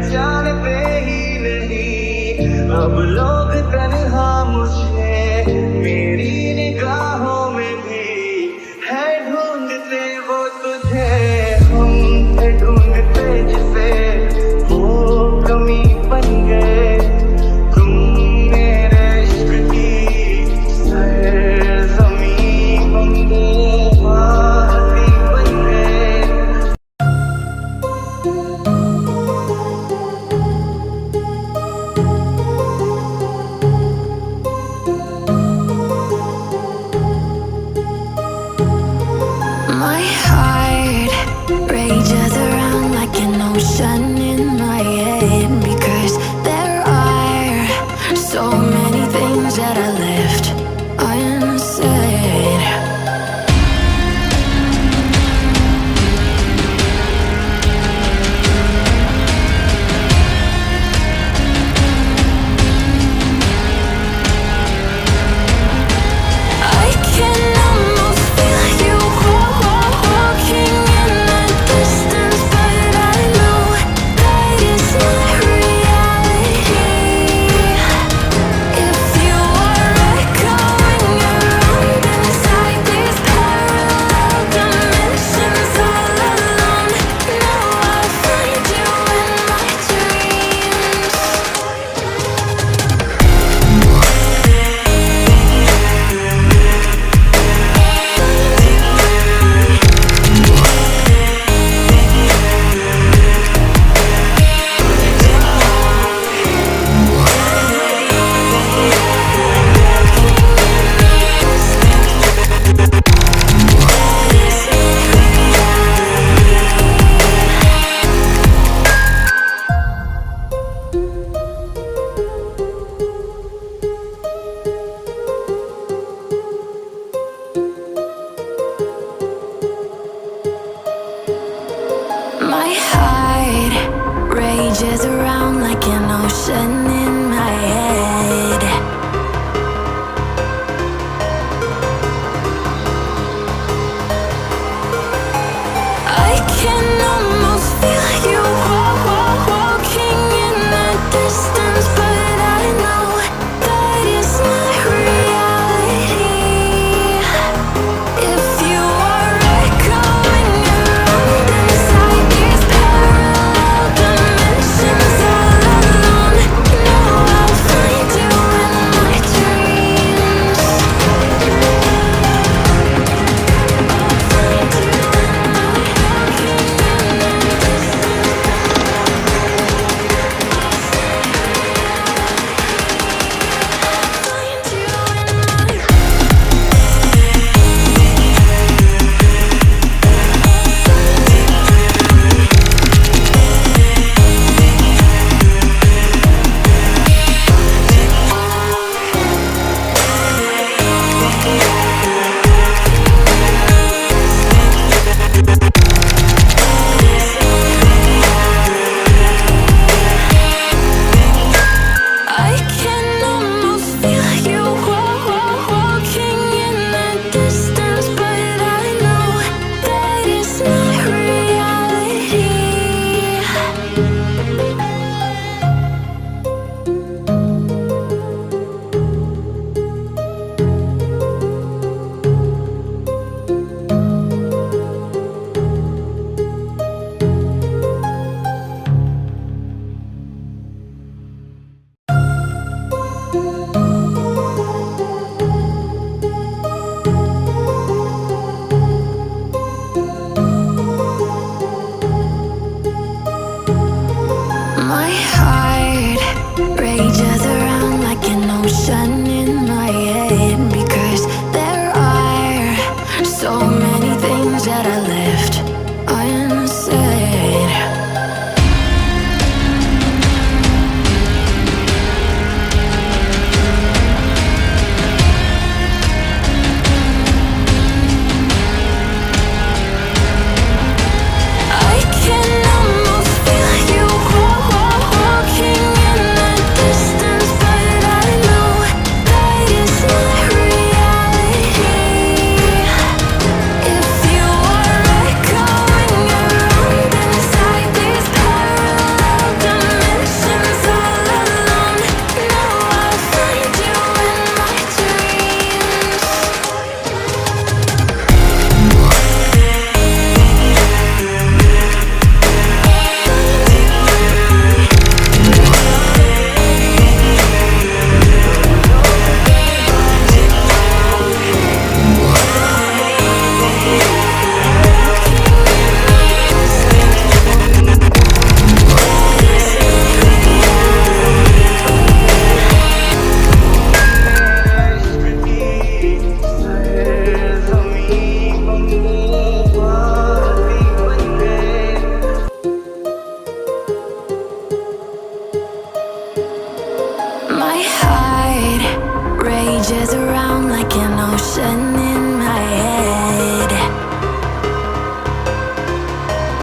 पहचानते ही नहीं। अब लोग तन्हा मुझे मेरी निगाहों में भी है ढूंढते वो तुझे। हम थे ढूंढते जिसे वो कमी बन गए। तुम मेरे इश्क की सरज़मीं बन गए, वादी बन गए। My heart rages around like an ocean in my head, because there are so many things that I left unsaid. I can almost feel you walking in the distance, but I know that it's not reality. If you are echoing around inside these parallel dimensions all alone, know I'll find you in my dreams. My heart rages around like an ocean in my head. I can almost feel you walking in the distance, but I know that it's not reality. If you are echoing around inside these parallel dimensions all alone, know I'll find you in my dreams. I can almost feel you walking in the distance, but I know that it's not reality. My heart rages around like an ocean in my head, because there are so many things that I left unsaid.